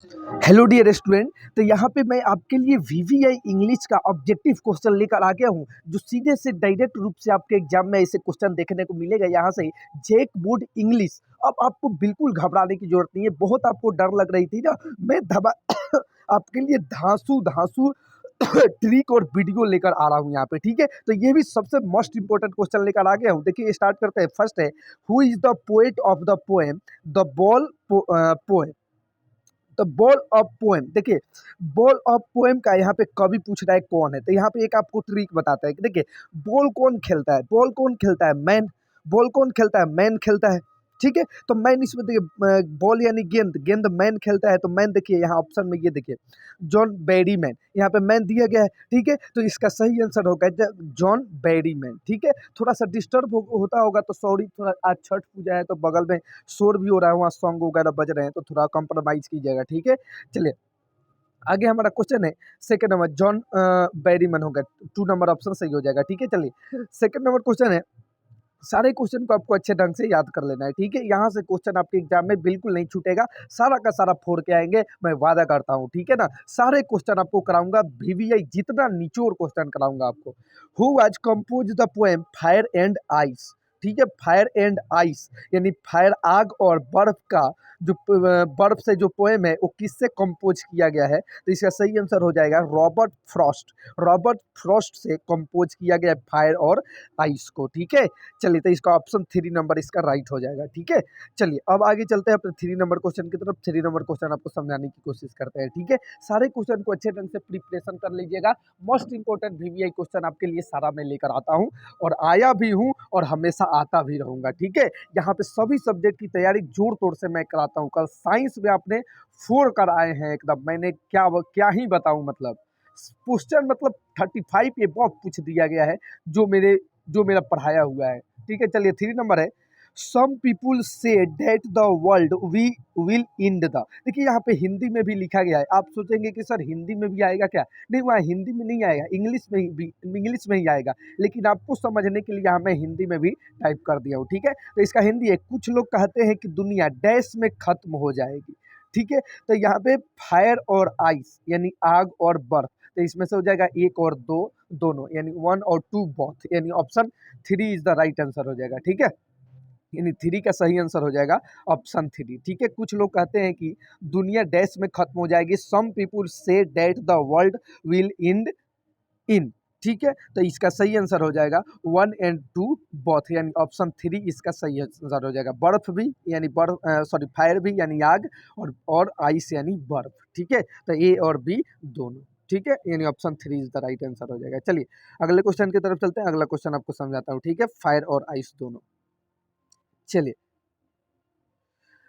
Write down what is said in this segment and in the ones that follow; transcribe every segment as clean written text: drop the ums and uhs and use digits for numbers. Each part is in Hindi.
Hello dear student. तो यहाँ पे मैं आपके लिए वीवीआई इंग्लिश का ऑब्जेक्टिव क्वेश्चन लेकर आ गया हूँ, जो सीधे से डायरेक्ट रूप से आपके एग्जाम में ऐसे क्वेश्चन देखने को मिलेगा। यहाँ से जेक बोर्ड इंग्लिश। अब आपको बिल्कुल घबराने की जरूरत नहीं है। बहुत आपको डर लग रही थी ना, मैं धबा आपके लिए धांसू धांसू ट्रिक और वीडियो लेकर आ रहा हूँ यहाँ पे, ठीक है। तो ये भी सबसे मोस्ट इंपॉर्टेंट क्वेश्चन लेकर आ गया हूँ। देखिए स्टार्ट करते हैं। फर्स्ट है, who is the poet of the poem the ball poem. तो बॉल ऑफ पोएम, देखिए बॉल ऑफ पोएम का यहाँ पे कवि पूछ रहा है कौन है। तो यहाँ पे एक आपको ट्रिक बताता है कि देखिए बॉल कौन खेलता है। बॉल कौन खेलता है? मैन। बॉल कौन खेलता है? मैन खेलता है, ठीक है। तो मैन इसमें देखिए बॉल यानी गेंद, गेंद मैन खेलता है। तो मैन देखिए यहाँ ऑप्शन में ये देखिए जॉन बैरी मैन, यहाँ पे मैन दिया गया है, ठीक है। तो इसका सही आंसर होगा जॉन बैरी मैन, ठीक है। थोड़ा सा डिस्टर्ब होता होगा तो सॉरी, थोड़ा आज छठ पूजा है तो बगल में शोर भी हो रहा है, वहाँ सॉन्ग वगैरह बज रहे हैं तो थोड़ा कंप्रोमाइज कीजिएगा, ठीक है। चलिए आगे हमारा क्वेश्चन है सेकंड नंबर जॉन बैरीमन होगा, 2 नंबर ऑप्शन सही हो जाएगा, ठीक है। चलिए सेकंड नंबर क्वेश्चन है, सारे क्वेश्चन को आपको अच्छे ढंग से याद कर लेना है, ठीक है। यहाँ से क्वेश्चन आपके एग्जाम में बिल्कुल नहीं छूटेगा, सारा का सारा फोड़ के आएंगे, मैं वादा करता हूँ, ठीक है ना। सारे क्वेश्चन आपको कराऊंगा, वीवीआई जितना निचोड़ क्वेश्चन कराऊंगा आपको। Who was compose the poem fire and ice, ठीक है। फायर एंड आइस यानी फायर आग और बर्फ का जो बर्फ से जो पोएम है वो किससे कंपोज किया गया है। तो इसका सही आंसर हो जाएगा रॉबर्ट फ्रॉस्ट। रॉबर्ट फ्रॉस्ट से कंपोज किया गया है फायर और आइस को, ठीक है। चलिए तो इसका ऑप्शन 3 नंबर इसका राइट हो जाएगा, ठीक है। चलिए अब आगे चलते हैं अपने 3 नंबर क्वेश्चन की तरफ। 3 नंबर क्वेश्चन आपको समझाने की कोशिश करते हैं, ठीक है। सारे क्वेश्चन को अच्छे ढंग से प्रिपरेशन कर लीजिएगा। मोस्ट इंपॉर्टेंट वीवीआई क्वेश्चन आपके लिए सारा मैं लेकर आता हूँ और आया भी हूँ और हमेशा आता भी रहूँगा, ठीक है। यहाँ पे सभी सब्जेक्ट की तैयारी जोर तोड़ से मैं कराता हूँ। कल साइंस में आपने 4 कर आए हैं एकदम, मैंने क्या ही बताऊँ, मतलब क्वेश्चन मतलब 35 ये बहुत पूछ दिया गया है जो मेरा पढ़ाया हुआ है, ठीक है। चलिए 3 नंबर है, some people say that the world we will end the. देखिए यहाँ पे हिंदी में भी लिखा गया है। आप सोचेंगे कि सर हिंदी में भी आएगा क्या? नहीं, वहाँ हिंदी में नहीं आएगा, इंग्लिश में ही आएगा। लेकिन आपको समझने के लिए यहाँ मैं हिंदी में भी टाइप कर दिया हूँ, ठीक है। तो इसका हिंदी है, कुछ लोग कहते हैं कि दुनिया डैश में खत्म हो जाएगी, ठीक है। तो यहाँ पे फायर और आइस यानी आग और बर्फ, तो इसमें से हो जाएगा 1 और 2 दोनों, यानी 1 और 2 बोथ, यानी option 3 is the right answer हो जाएगा, ठीक है। यानी 3 का सही आंसर हो जाएगा ऑप्शन 3, ठीक है। कुछ लोग कहते हैं कि दुनिया डैश में खत्म हो जाएगी, some people say that the world will end in, ठीक है। तो इसका सही आंसर हो जाएगा 1 और 2 बोथ, यानी ऑप्शन 3 इसका सही आंसर हो जाएगा। बर्फ भी यानी फायर भी यानी आग और आइस यानी बर्फ, ठीक है। तो ए और बी दोनों, ठीक है, यानी option 3 is the right answer हो जाएगा। चलिए अगले क्वेश्चन की तरफ चलते हैं। अगला क्वेश्चन आपको समझाता हूँ, ठीक है। फायर और आइस दोनों। चलिए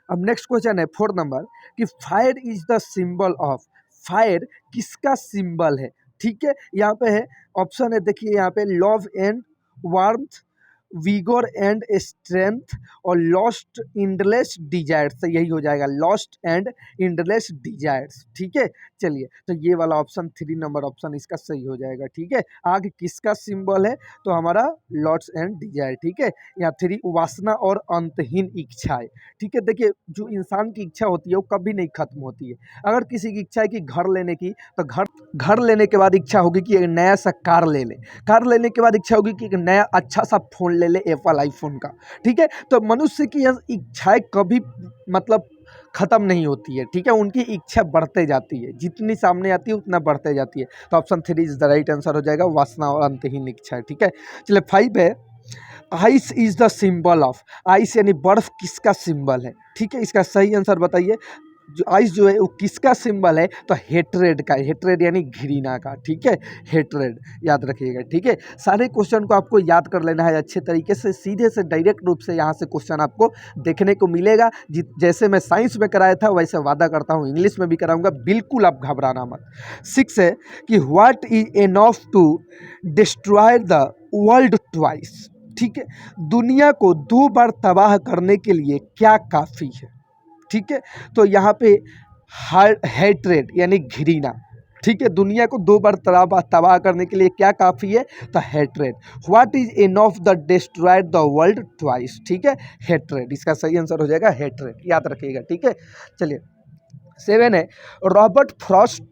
अब नेक्स्ट क्वेश्चन है 4 नंबर कि fire is the symbol of. Fire किसका सिंबल है, ठीक है। यहाँ पे है ऑप्शन है, देखिए यहाँ पे love and warmth, vigour and strength और लॉस्ट इंडलेस डिजायर्स। तो यही हो जाएगा लॉस्ट एंड इंडलेस डिजायर्स, ठीक है। चलिए तो ये वाला ऑप्शन 3 नंबर ऑप्शन इसका सही हो जाएगा, ठीक है। आगे किसका सिंबल है? तो हमारा लॉस्ट एंड डिजायर, ठीक है। यहाँ 3 वासना और अंतहीन इच्छाएं, ठीक है। देखिए जो इंसान की इच्छा होती है वो कभी नहीं खत्म होती है। अगर किसी की इच्छा है कि घर लेने की, तो घर लेने के बाद इच्छा होगी कि एक नया सा कार ले ले। कार लेने के बाद इच्छा होगी कि एक नया अच्छा सा फोन ले ले, एप्पल आईफोन का, ठीक है। तो मनुष्य की यह इच्छाएं कभी मतलब खत्म नहीं होती है, ठीक है। उनकी इच्छा बढ़ते जाती है, जितनी सामने आती है उतना बढ़ते जाती है। तो option 3 is the right answer हो जाएगा, वासना और अंतहीन इच्छा, ठीक है। चलिए 5 है, ice is the symbol of. Ice यानी बर्फ किसका सिंबल है, ठीक है। इसका सही आंसर बताइए। जो आइस जो है वो किसका सिंबल है? तो हेट्रेड का, हेट्रेड यानी घृणा का, ठीक है। हेट्रेड याद रखिएगा, ठीक है। सारे क्वेश्चन को आपको याद कर लेना है अच्छे तरीके से, सीधे से डायरेक्ट रूप से यहाँ से क्वेश्चन आपको देखने को मिलेगा। जैसे मैं साइंस में कराया था वैसे वादा करता हूँ इंग्लिश में भी कराऊंगा, बिल्कुल आप घबराना मत। 6 है कि what is enough to destroy the world twice, ठीक है। दुनिया को 2 बार तबाह करने के लिए क्या काफ़ी है, ठीक है। तो यहाँ पे हेट्रेड यानी घृणा, ठीक है। दुनिया को 2 बार तबाह करने के लिए क्या काफ़ी है? तो hatred. What is enough the destroyed the world twice, ठीक है। हेट्रेड इसका सही आंसर हो जाएगा, हेट्रेड याद रखिएगा, ठीक है। चलिए 7 है Robert Frost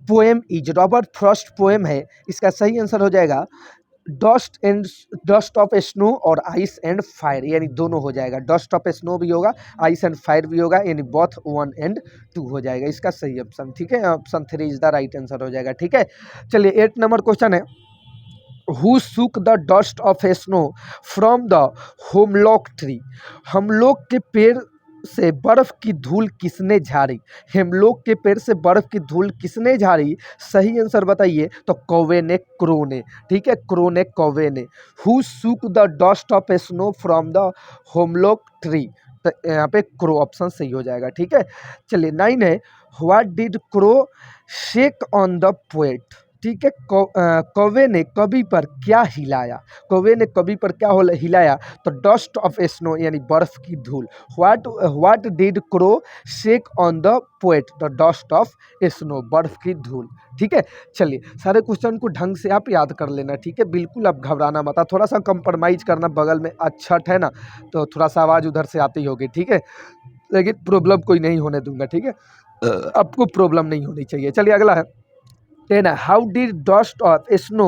poem is, Robert Frost poem है, इसका सही आंसर हो जाएगा डस्ट ऑफ स्नो और आइस एंड फायर, यानी दोनों हो जाएगा, डस्ट ऑफ स्नो भी होगा, आइस एंड फायर भी होगा, यानी बोथ 1 एंड 2 हो जाएगा इसका सही ऑप्शन। ठीक है, option 3 is the right answer हो जाएगा। ठीक है, चलिए 8 नंबर क्वेश्चन है who shook the dust of snow from the hemlock tree, hemlock के पेड़ से बर्फ की धूल किसने झाड़ी, हेमलोक के पेड़ से बर्फ की धूल किसने झाड़ी, सही आंसर बताइए, तो कौवे ने, क्रो ने। ठीक है, क्रो ने, कौवे ने। Who shook the dust of snow from the hemlock tree, तो यहाँ पे क्रो ऑप्शन सही हो जाएगा। ठीक है, चलिए 9 है what did crow shake on the poet, ठीक है, कौवे ने कवि पर क्या हिलाया, कौवे ने कवि पर क्या हिलाया, तो डस्ट ऑफ स्नो यानी बर्फ की धूल। What did crow shake on the poet, the dust of snow, बर्फ की धूल। ठीक है, चलिए सारे क्वेश्चन को ढंग से आप याद कर लेना। ठीक है, बिल्कुल आप घबराना मत, थोड़ा सा कंप्रोमाइज करना, बगल में छठ है ना, तो थोड़ा सा आवाज़ उधर से आती होगी। ठीक है, लेकिन प्रॉब्लम कोई नहीं होने दूंगा। ठीक है, आपको प्रॉब्लम नहीं होनी चाहिए। चलिए अगला है 10 how did dust of snow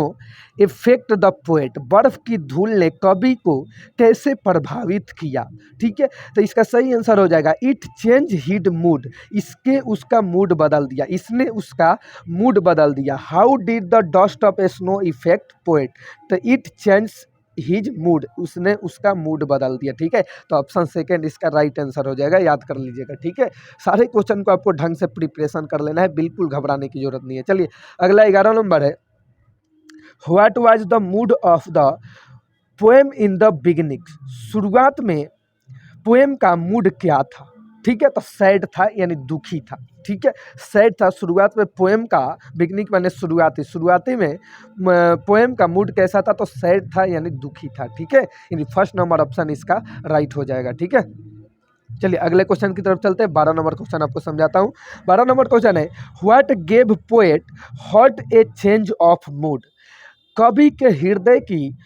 effect the poet, बर्फ की धूल ने कवि को कैसे प्रभावित किया। ठीक है, तो इसका सही आंसर हो जाएगा इट चेंज हिड मूड, इसके उसका मूड बदल दिया, इसने उसका मूड बदल दिया। How did the dust of snow effect poet, तो इट चेंज हिज मूड, उसने उसका मूड बदल दिया। ठीक है, तो ऑप्शन 2 इसका राइट आंसर हो जाएगा, याद कर लीजिएगा। ठीक है, सारे क्वेश्चन को आपको ढंग से प्रिपरेशन कर लेना है, बिल्कुल घबराने की जरूरत नहीं है। चलिए अगला 11 नंबर है what was the mood off the poem in the beginning, शुरुआत में पोएम का मूड क्या था। ठीक है, तो सैड था यानी दुखी था। ठीक है, सैड था शुरुआत में, पोएम का बिगनिंग माने शुरुआती में पोएम का मूड कैसा था, तो सैड था यानी दुखी था। ठीक है, यानी फर्स्ट नंबर ऑप्शन इसका राइट हो जाएगा। ठीक है, चलिए अगले क्वेश्चन की तरफ चलते हैं। 12 नंबर क्वेश्चन आपको समझाता हूँ। 12 नंबर क्वेश्चन है what gave poet hot A change of mood, कवि के हृदय की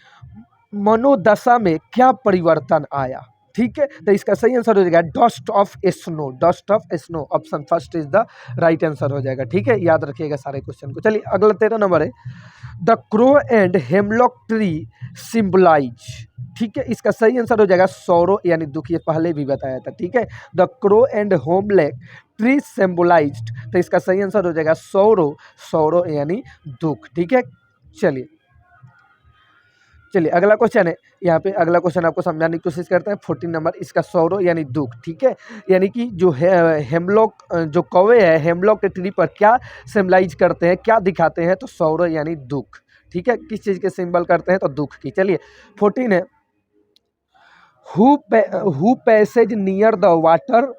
मनोदशा में क्या परिवर्तन आया। ठीक है, तो इसका सही आंसर हो जाएगा dust of snow, dust of snow, option first is the right answer हो जाएगा। ठीक है, याद रखिएगा सारे क्वेश्चन को। चलिए अगला 13 नंबर है the crow and hemlock tree symbolise, ठीक है, इसका सही आंसर हो जाएगा सौरो यानी दुख, ये पहले भी बताया था। ठीक है, the crow and होमलॉक tree symbolised, तो इसका सही आंसर हो जाएगा सौरो, सौरो यानी दुख। ठीक है, चलिए अगला क्वेश्चन है, यहाँ पे अगला क्वेश्चन आपको समझाने की कोशिश करते हैं। 14 नंबर इसका सौरो यानी दुख। ठीक है, यानी कि जो हेमलॉक जो कौवे है हेमलॉक के ट्री पर क्या सिम्बलाइज करते हैं, क्या दिखाते हैं, तो सौरो यानी दुख। ठीक है, किस चीज़ के सिंबल करते हैं, तो दुख की। चलिए 14 है who passes near the water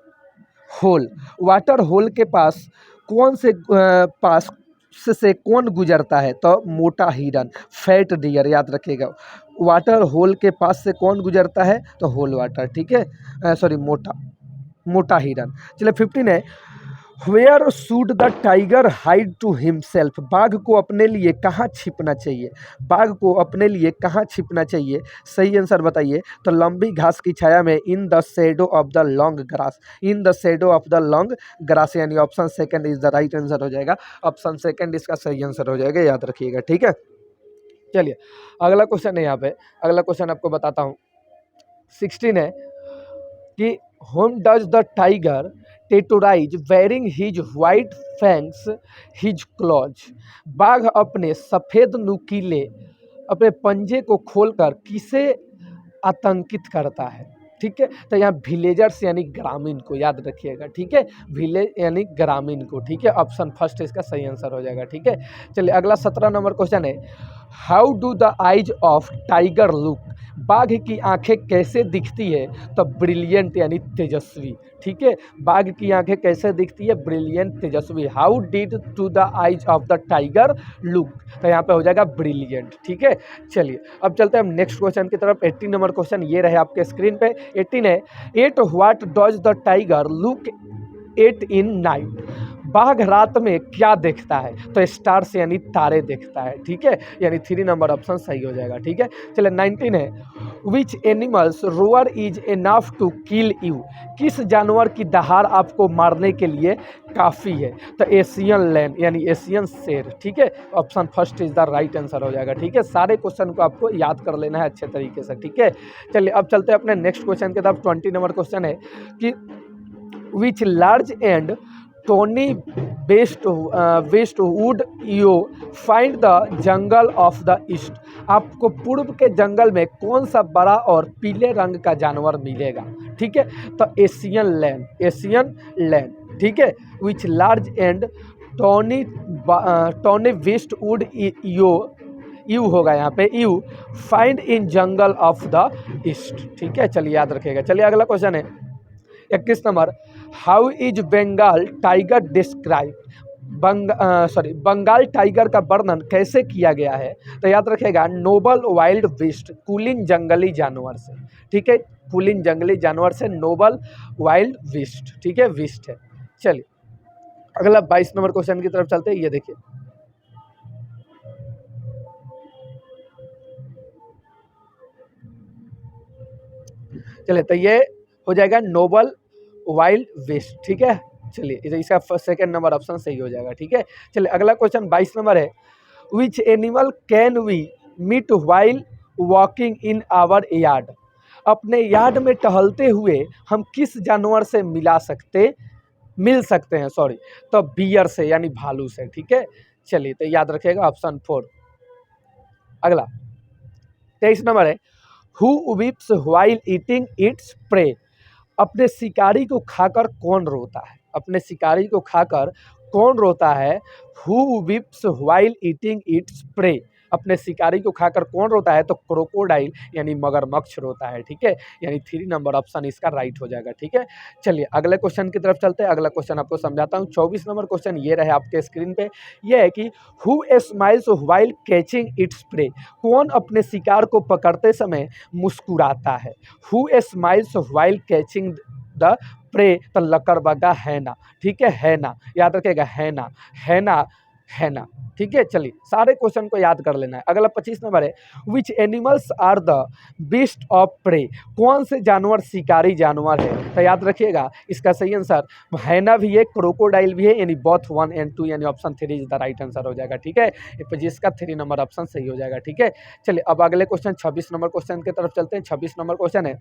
hole, water hole के पास कौन से पास से कौन गुजरता है, तो मोटा हिरन, फैट डियर, याद रखिएगा। वाटर होल के पास से कौन गुजरता है, तो होल वाटर। ठीक है, सॉरी मोटा हिरन। चलिए 15 है where should the tiger hide to himself, बाघ को अपने लिए कहाँ छिपना चाहिए, बाघ को अपने लिए कहाँ छिपना चाहिए, सही आंसर बताइए, तो लंबी घास की छाया में, in the shadow of the long grass, in the shadow of the long grass, यानी option 2 is the right answer हो जाएगा, ऑप्शन 2 इसका सही आंसर हो जाएगा, याद रखिएगा। ठीक है, चलिए अगला क्वेश्चन है, यहाँ पे अगला क्वेश्चन आपको बताता हूँ। 16 है कि how does the tiger terrorise wearing his white fangs his claws, बाघ अपने सफ़ेद नुकीले अपने पंजे को खोलकर किसे आतंकित करता है। ठीक है, तो यहाँ विलेजर्स यानी ग्रामीण को, याद रखिएगा। ठीक है, विलेज यानी ग्रामीण को। ठीक है, ऑप्शन फर्स्ट इसका सही आंसर हो जाएगा। ठीक है, चलिए अगला 17 नंबर क्वेश्चन है how do the eyes of tiger look, बाघ की आंखें कैसे दिखती है, तो ब्रिलियंट यानी तेजस्वी। ठीक है, बाघ की आंखें कैसे दिखती है, ब्रिलियंट तेजस्वी। How did to the eyes of the tiger look, तो यहाँ पे हो जाएगा ब्रिलियंट। ठीक है, चलिए अब चलते हैं हम नेक्स्ट क्वेश्चन की तरफ। 18 नंबर क्वेश्चन ये रहे आपके स्क्रीन पे। 18 है at what does the tiger look at in night, बाघ रात में क्या देखता है? तो स्टार्स यानी तारे देखता है, ठीक है, यानी 3 नंबर ऑप्शन सही हो जाएगा, ठीक है। चलिए 19 है, which animals roar is enough to kill you? किस जानवर की दहाड़ आपको मारने के लिए काफ़ी है? तो एशियन लैयन यानी एशियन शेर, ठीक है, option first is the right answer हो जाएगा, ठीक है। सारे क्वेश्चन को आपको याद कर लेना है अच्छे तरीके से, ठीक है। चलिए अब चलते हैं अपने नेक्स्ट क्वेश्चन की तरफ। 20 नंबर क्वेश्चन है कि which large and tawny beast would you find the jungle of the east? आपको पूर्व के जंगल में कौन सा बड़ा और पीले रंग का जानवर मिलेगा? ठीक है, तो एशियन लैंड, ठीक है। Which large and tawny beast would you होगा यहाँ पे, you find in jungle of the east, ठीक है। चलिए याद रखिएगा। चलिए अगला क्वेश्चन है 21 नंबर, how is Bengal tiger describe? Bengal tiger का वर्णन कैसे किया गया है? तो याद रखिएगा, नोबल वाइल्ड बीस्ट, कुलीन जंगली जानवर से, ठीक है, कुलीन जंगली जानवर से नोबल वाइल्ड बीस्ट, ठीक है, बीस्ट है। चलिए अगला 22 नंबर क्वेश्चन की तरफ चलते हैं। ये देखिए, चलिए तो ये हो जाएगा नोबल वाइल्ड वेस्ट, ठीक है। चलिए इसका सेकंड नंबर ऑप्शन सही हो जाएगा, ठीक है। चलिए अगला क्वेश्चन 22 नंबर है, which animal can we meet while walking in our yard? अपने यार्ड में टहलते हुए हम किस जानवर से मिल सकते हैं, सॉरी, तो बियर से यानी भालू से, ठीक है। चलिए तो याद रखिएगा ऑप्शन 4। अगला 23 नंबर है, who weeps while eating its prey? अपने शिकारी को खाकर कौन रोता है? अपने शिकारी को खाकर कौन रोता है? Who weeps while eating its prey? अपने शिकारी को खाकर कौन रोता है? तो क्रोकोडाइल यानी मगरमच्छ रोता है, ठीक है, यानी 3 नंबर ऑप्शन इसका राइट हो जाएगा, ठीक है। चलिए अगले क्वेश्चन की तरफ चलते हैं। अगला क्वेश्चन आपको समझाता हूँ। 24 नंबर क्वेश्चन ये रहे आपके स्क्रीन पे, ये है कि who smiles while catching its prey? कौन अपने शिकार को पकड़ते समय मुस्कुराता है? Who smiles while catching the prey? तो लकड़बग्गा हैना, ठीक है, हैना, याद रखिएगा, हैना, ठीक है। चलिए सारे क्वेश्चन को याद कर लेना है। अगला 25 नंबर है, which animals are the beast of prey? कौन से जानवर शिकारी जानवर है? तो याद रखिएगा इसका सही आंसर हैना भी है, क्रोकोडाइल भी है, यानी बोथ 1 and 2, यानी option 3 is the right answer हो जाएगा, ठीक है। जिसका 3 नंबर ऑप्शन सही हो जाएगा, ठीक है। चलिए अब अगले क्वेश्चन 26 नंबर क्वेश्चन की तरफ चलते हैं। 26 नंबर क्वेश्चन है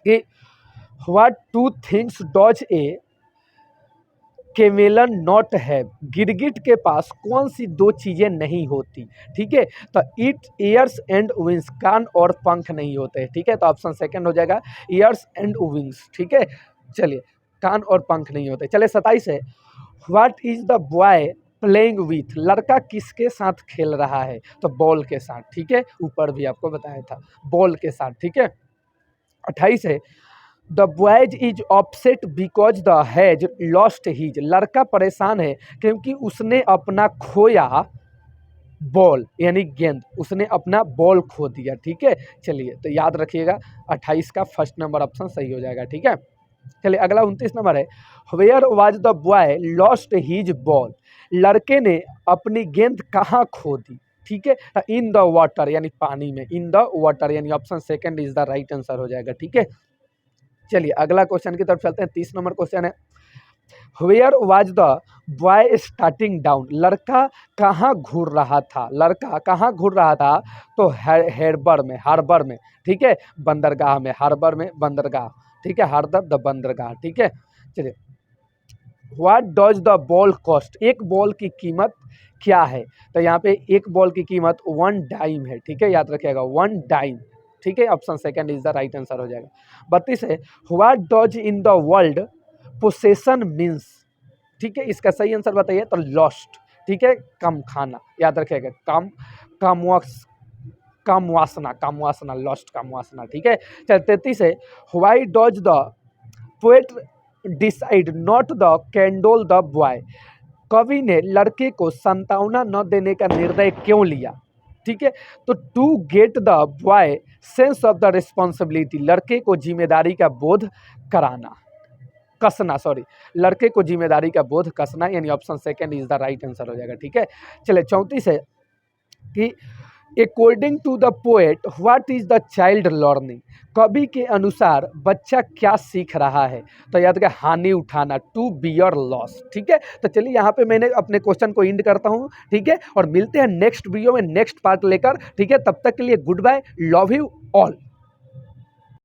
कि what two things does a chameleon not have? गिरगिट के पास कौन सी 2 चीज़ें नहीं होती? ठीक है, तो इट ईयर्स एंड विंग्स, कान और पंख नहीं होते, ठीक है, तो ऑप्शन सेकंड हो जाएगा ईयर्स एंड विंग्स, ठीक है। चलिए कान और पंख नहीं होते। चलिए 27 है, what is the boy playing with? लड़का किसके साथ खेल रहा है? तो बॉल के साथ, ठीक है, ऊपर भी आपको बताया था, बॉल के साथ, ठीक है। 28 है, the boys is upset because the has lost his? लड़का परेशान है क्योंकि उसने अपना खोया बॉल यानी गेंद, उसने अपना बॉल खो दिया, ठीक है। चलिए तो याद रखिएगा 28 का फर्स्ट नंबर ऑप्शन सही हो जाएगा, ठीक है। चलिए अगला 29 नंबर है, where was the boy lost his ball? लड़के ने अपनी गेंद कहाँ खो दी? ठीक है, इन द वाटर यानी पानी में, इन द वाटर यानी option second is the right answer हो जाएगा, ठीक है। चलिए अगला क्वेश्चन की तरफ चलते हैं। 30 नंबर क्वेश्चन है, where was the boy staring down? लड़का कहाँ घूर रहा था? लड़का कहाँ घूर रहा था? तो हार्बर में, ठीक है, बंदरगाह में, हार्बर में बंदरगाह, ठीक है, हार्बर द बंदरगाह, ठीक है। चलिए what does the ball cost? एक बॉल की कीमत क्या है? तो यहाँ पे एक बॉल की कीमत 1 डाइम है, ठीक है, याद रखिएगा 1 डाइम, ठीक है, option second is the right answer हो जाएगा। 32 है, what does in the world possession means? ठीक है, इसका सही आंसर बताइए, तो लॉस्ट, ठीक है, कम खाना, याद रखिएगा, कम वासना, लॉस्ट कम वासना, ठीक है। 33 है, why does the poet decide not the Candolle the boy? कवि ने लड़के को संतावना न देने का निर्णय क्यों लिया? ठीक है, तो to get the boy sense of the responsibility, लड़के को जिम्मेदारी का बोध कराना, कसना, सॉरी, लड़के को जिम्मेदारी का बोध कसना, यानी option second is the right answer हो जाएगा। ठीक है, चले 34 है कि according to the poet what is the child learning, कवि के अनुसार बच्चा क्या सीख रहा है? तो याद रखिए हानि उठाना, टू बियर लॉस। ठीक है, तो चलिए यहाँ पे मैंने अपने क्वेश्चन को एंड करता हूँ। ठीक है, और मिलते हैं नेक्स्ट वीडियो में नेक्स्ट पार्ट लेकर। ठीक है, तब तक के लिए good bye, love you all.